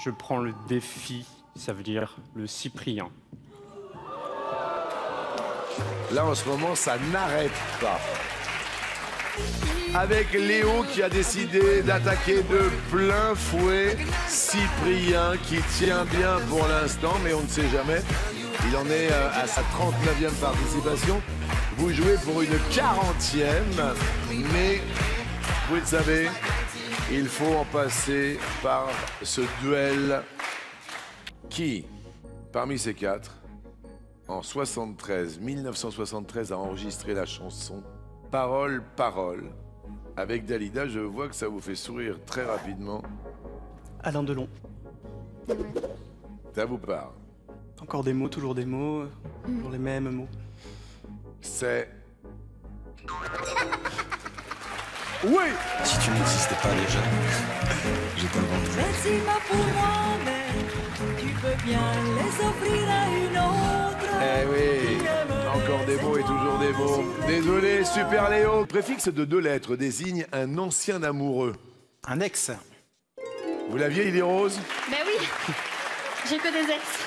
Je prends le défi, ça veut dire le Cyprien. Là, en ce moment, ça n'arrête pas. Avec Léo qui a décidé d'attaquer de plein fouet Cyprien qui tient bien pour l'instant, mais on ne sait jamais. Il en est à sa 39e participation. Vous jouez pour une 40e, mais vous le savez, il faut en passer par ce duel. Qui, parmi ces quatre, en 1973, a enregistré la chanson Parole, Parole. Avec Dalida, je vois que ça vous fait sourire très rapidement. Alain Delon. Ça vous parle. Encore des mots, toujours les mêmes mots. C'est... Oui! Si tu n'existais pas déjà, je t'inventerais. Merci ma pour moi, mais tu peux bien les offrir à une autre. Eh oui, encore des mots et toujours des mots. Désolé, Super Léo. Le préfixe de 2 lettres désigne un ancien amoureux. Un ex. Vous l'aviez, Lily Rose? Ben oui, j'ai que des ex.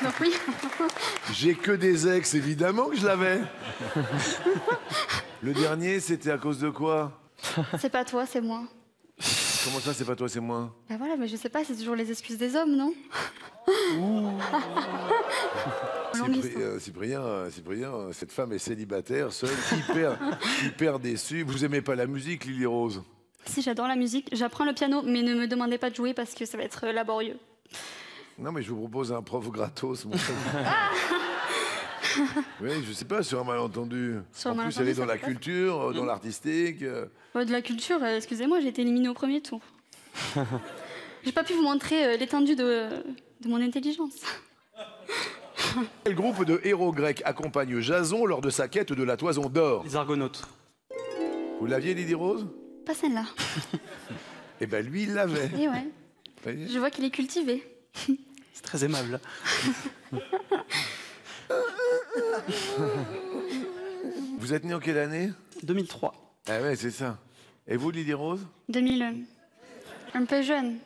Donc oui. J'ai que des ex, évidemment que je l'avais. Le dernier, c'était à cause de quoi? C'est pas toi, c'est moi. Comment ça, c'est pas toi, c'est moi? Ben voilà, mais je sais pas, c'est toujours les excuses des hommes, non? Cyprien, cette femme est célibataire, seule, hyper déçue. Vous aimez pas la musique, Lily Rose? Si, j'adore la musique. J'apprends le piano, mais ne me demandez pas de jouer parce que ça va être laborieux. Non, mais je vous propose un prof gratos, mon frère. Oui, je sais pas, sur un malentendu. En plus, elle est dans la culture, dans l'artistique. Ouais, de la culture, excusez-moi, j'ai été éliminée au premier tour. J'ai pas pu vous montrer l'étendue de mon intelligence. Quel groupe de héros grecs accompagne Jason lors de sa quête de la toison d'or? Les Argonautes. Vous l'aviez, Lily Rose? Pas celle-là. Eh ben, lui, il l'avait. Et ouais. Je vois qu'il est cultivé. C'est très aimable. Vous êtes né en quelle année? 2003. Ah ouais, c'est ça. Et vous, Lily Rose? 2001. Un peu jeune.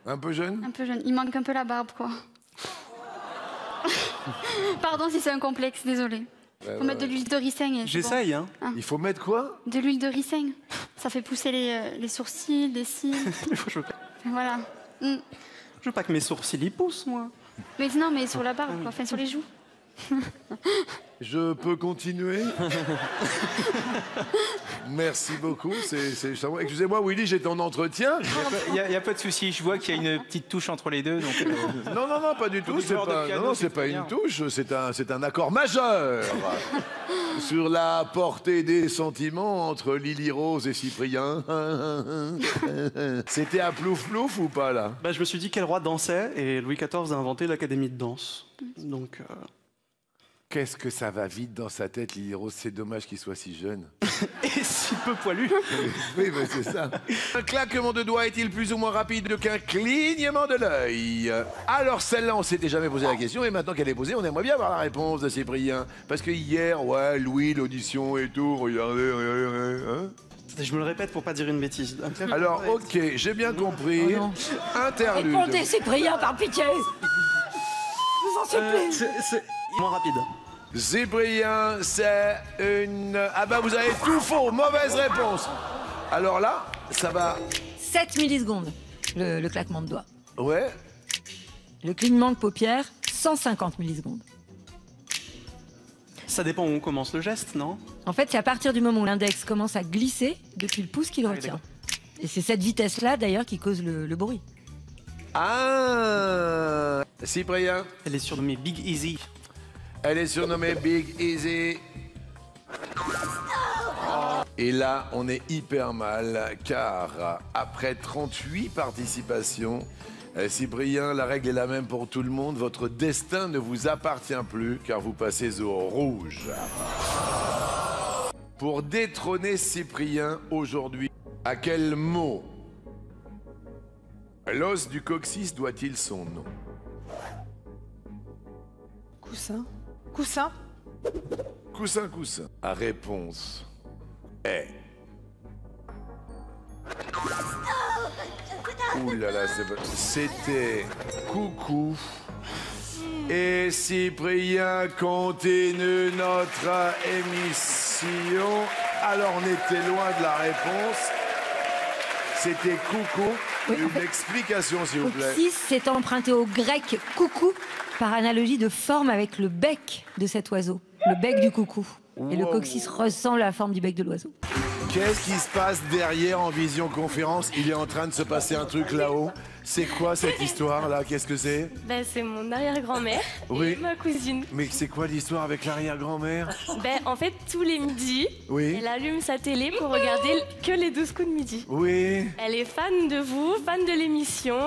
Un peu jeune? Un peu jeune. Il manque un peu la barbe, quoi. Pardon si c'est un complexe, désolé. Faut mettre de l'huile de ricin. J'essaye, bon. hein. Il faut mettre quoi? De l'huile de ricin. Ça fait pousser les sourcils, les cils. Voilà. Je veux pas que mes sourcils y poussent, moi. Mais non, mais sur la barbe, quoi. Enfin, sur les joues. Je peux continuer? Merci beaucoup. Excusez-moi, Willy, j'étais en entretien. Il n'y a pas de souci, je vois qu'il y a une petite touche entre les deux. Donc, Non, pas du tout. C'est pas une touche, c'est un accord majeur sur la portée des sentiments entre Lily Rose et Cyprien. C'était à plouf-plouf ou pas, là? Bah, je me suis dit quel roi dansait et Louis XIV a inventé l'académie de danse. Donc... Qu'est-ce que ça va vite dans sa tête, Lily Rose. C'est dommage qu'il soit si jeune. Et si peu poilu. Oui, mais c'est ça. Un claquement de doigts est-il plus ou moins rapide qu'un clignement de l'œil? Alors celle-là, on s'était jamais posé la question, et maintenant qu'elle est posée, on aimerait bien avoir la réponse de Cyprien. Parce que hier, ouais, Louis, l'audition et tout, regardez, hein? Je me le répète pour pas dire une bêtise. Alors, ok, j'ai bien compris. Interlude. Répondez, Cyprien, par pitié. Je vous en supplie. C'est moins rapide. Cyprien, c'est une... Ah bah vous avez tout faux, mauvaise réponse. Alors là, ça va... 7 millisecondes, le claquement de doigts. Ouais. Le clignement de paupières, 150 millisecondes. Ça dépend où on commence le geste, non? En fait, c'est à partir du moment où l'index commence à glisser depuis le pouce qu'il retient. Et c'est cette vitesse-là, d'ailleurs, qui cause le bruit. Ah, Cyprien. Elle est surnommée Big Easy. Elle est surnommée Big Easy. Et là, on est hyper mal, car après 38 participations, Cyprien, la règle est la même pour tout le monde. Votre destin ne vous appartient plus, car vous passez au rouge. Pour détrôner Cyprien aujourd'hui, à quel mot l'os du coccyx doit-il son nom? Coussin. Coussin. Coussin, coussin. La réponse est... Ouh là là, c'était Coucou. Et Cyprien continue notre émission. Alors, on était loin de la réponse. C'était Coucou. Oui, Une en fait, explication, s'il vous plaît. Coccyx, c'est emprunté au grec coucou, par analogie de forme avec le bec de cet oiseau. Le bec du coucou. Et le Wow. coccyx ressemble à la forme du bec de l'oiseau. Qu'est-ce qui se passe derrière en visioconférence? Il est en train de se passer un truc là-haut. C'est quoi cette histoire-là? Qu'est-ce que c'est? Ben, c'est mon arrière-grand-mère Oui. et ma cousine. Mais c'est quoi l'histoire avec l'arrière-grand-mère? Ben, en fait, tous les midis, Oui. elle allume sa télé pour regarder que les 12 coups de midi. Oui. Elle est fan de vous, fan de l'émission,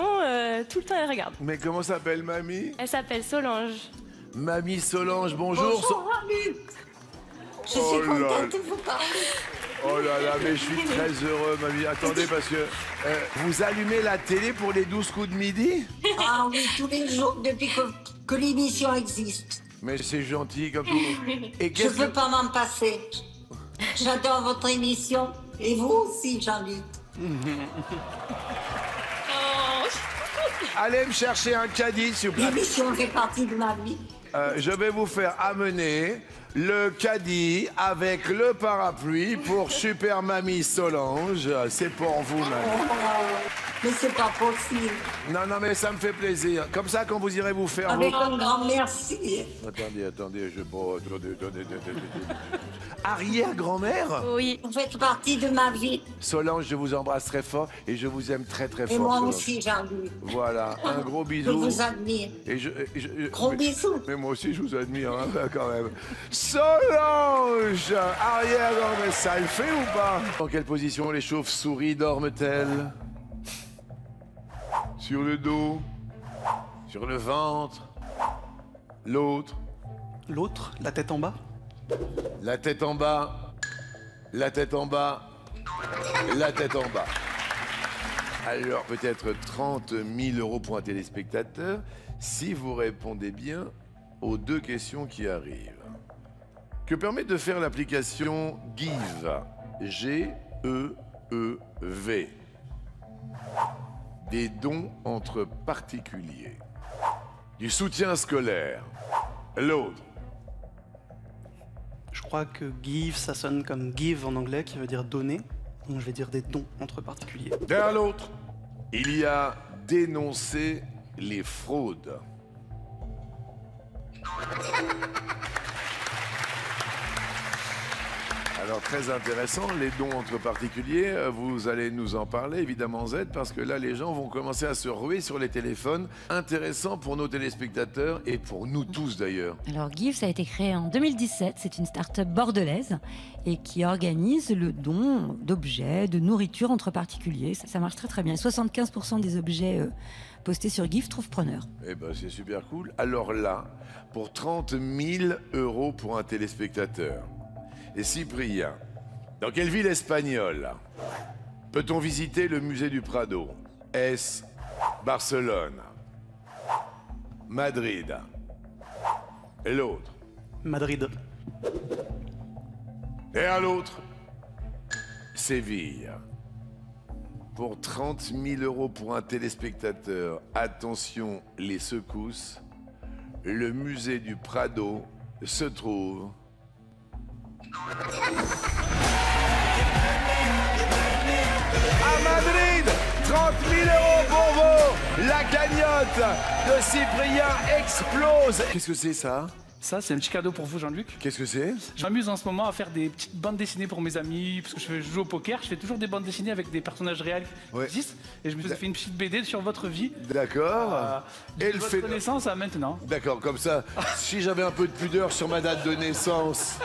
tout le temps elle regarde. Mais comment s'appelle mamie? Elle s'appelle Solange. Mamie Solange, bonjour. Je suis Oh là contente de vous parler. Oh là là, mais je suis très heureux, mamie. Attendez, parce que vous allumez la télé pour les 12 coups de midi? Ah oui, tous les jours depuis que l'émission existe. Mais c'est gentil comme tout. Et Je qu'est-ce peux que... pas m'en passer. J'adore votre émission. Et vous aussi, Jean-Luc. Allez me chercher un caddie, s'il vous plaît. L'émission fait partie de ma vie. Je vais vous faire amener le caddie avec le parapluie pour Super Mamie Solange. C'est pour vous, mamie. Mais c'est pas possible. Non, non, mais ça me fait plaisir. Comme ça, quand vous irez vous faire... Avec un grand merci. Attendez, je... Bon, attendez. Arrière-grand-mère? Oui. Vous faites partie de ma vie. Solange, je vous embrasse très fort et je vous aime très très fort. Et moi Solange. aussi, Jean-Luc. Voilà, un gros Je bisou. vous admire. Et Gros mais- bisous. Mais moi aussi, je vous admire, hein, quand même. Solange, arrière-grand-mère, ça le fait ou pas? Dans quelle position les chauves-souris dorment-elles? Sur le dos? Sur le ventre? L'autre? L'autre, la tête en bas. La tête en bas, la tête en bas, la tête en bas. Alors peut-être 30 000 euros pour un téléspectateur si vous répondez bien aux deux questions qui arrivent. Que permet de faire l'application Give? G-E-E-V. Des dons entre particuliers. Du soutien scolaire. L'autre. Je crois que give, ça sonne comme give en anglais, qui veut dire donner. Donc je vais dire des dons entre particuliers. Derrière l'autre, il y a dénoncer les fraudes. Alors très intéressant, les dons entre particuliers, vous allez nous en parler évidemment Z, parce que là les gens vont commencer à se ruer sur les téléphones. Intéressant pour nos téléspectateurs et pour nous tous d'ailleurs. Alors Give, ça a été créé en 2017, c'est une start-up bordelaise et qui organise le don d'objets, de nourriture entre particuliers. Ça marche très très bien. 75% des objets postés sur Give trouvent preneur. Eh ben c'est super cool. Alors là, pour 30 000 euros pour un téléspectateur. Et Cyprien, dans quelle ville espagnole peut-on visiter le musée du Prado? Est-ce Barcelone, Madrid et l'autre? Madrid. Et à l'autre, Séville. Pour 30 000 euros pour un téléspectateur, attention les secousses, le musée du Prado se trouve... à Madrid, 30 000 euros pour vous. La cagnotte de Cyprien explose. Qu'est-ce que c'est ça? Ça, c'est un petit cadeau pour vous, Jean-Luc. Qu'est-ce que c'est? Je m'amuse en ce moment à faire des petites bandes dessinées pour mes amis, parce que je joue au poker. Je fais toujours des bandes dessinées avec des personnages réels qui Ouais. existent. Et je me suis fait une petite BD sur votre vie. D'accord. De Et le votre fait... naissance à maintenant. D'accord, comme ça, si j'avais un peu de pudeur sur ma date de naissance,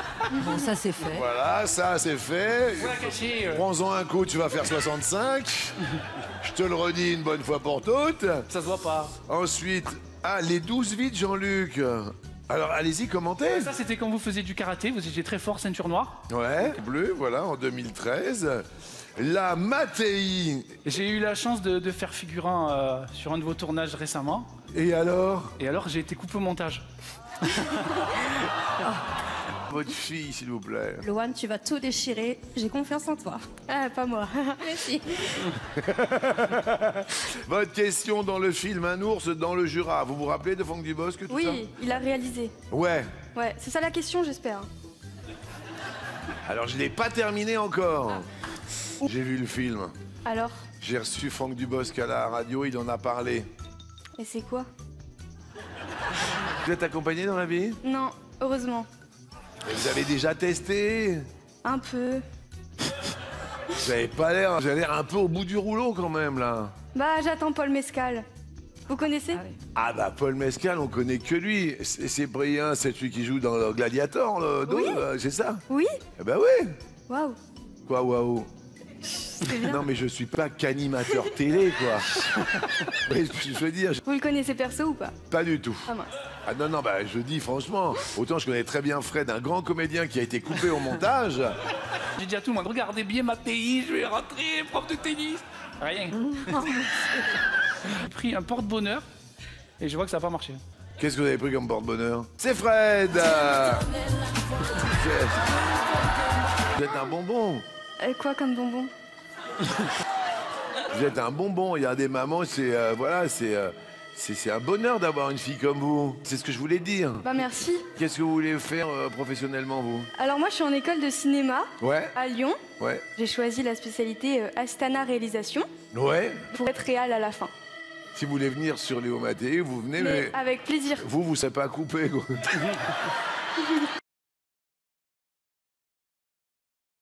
Bon, ça c'est fait. voilà, ça c'est fait. Vous la cachez, Prends-en un coup, tu vas faire 65. Je te le redis une bonne fois pour toutes. ça se voit pas. Ensuite, les 12 vides, Jean-Luc. Alors, allez-y, commentez. Ça, c'était quand vous faisiez du karaté. Vous étiez très fort, ceinture noire. Ouais, bleu, voilà, en 2013. La Mattei. J'ai eu la chance de faire figurant sur un de vos tournages récemment. Et alors? Et alors, j'ai été coupé au montage. Votre fille, s'il vous plaît. Loane, tu vas tout déchirer. J'ai confiance en toi. Ah, pas moi. Merci. Votre question dans le film Un ours dans le Jura. Vous vous rappelez de Franck Dubosc, tout ça? Oui, il a réalisé. Ouais. Ouais, c'est ça la question, j'espère. Alors, je l'ai pas terminé encore. J'ai vu le film. Alors, J'ai reçu Franck Dubosc à la radio, il en a parlé. et c'est quoi? Vous êtes accompagné dans la vie? Non, heureusement. Vous avez déjà testé? Un peu. Vous avez pas l'air... Vous avez l'air un peu au bout du rouleau quand même, là. Bah, j'attends Paul Mescal. Vous connaissez? Ah bah, Paul Mescal, on connaît que lui. C'est Cyprien, c'est celui qui joue dans le Gladiator, Oui. c'est ça? Oui? Eh bah oui. Waouh. Quoi, waouh? C'est bien. Non mais je suis pas qu'animateur télé, quoi. Mais je veux dire, Vous le connaissez perso ou pas? pas du tout. Ah mince. Ah non, non, bah je dis franchement, autant je connais très bien Fred, un grand comédien qui a été coupé au montage. J'ai dit à tout le monde, regardez bien ma TI, je vais rentrer, prof de tennis. Rien. J'ai pris un porte-bonheur et je vois que ça n'a pas marché. Qu'est-ce que vous avez pris comme porte-bonheur? C'est Fred. Vous êtes un bonbon. Quoi comme bonbon? Vous êtes un bonbon. Il y a des mamans, c'est voilà, c'est un bonheur d'avoir une fille comme vous. C'est ce que je voulais dire. Bah merci. Qu'est-ce que vous voulez faire professionnellement, vous? Alors moi je suis en école de cinéma Ouais, à Lyon. ouais, J'ai choisi la spécialité Astana Réalisation ouais. pour être réal à la fin. Si vous voulez venir sur Léo Mattei, vous venez, mais Avec plaisir. vous savez pas couper, quoi.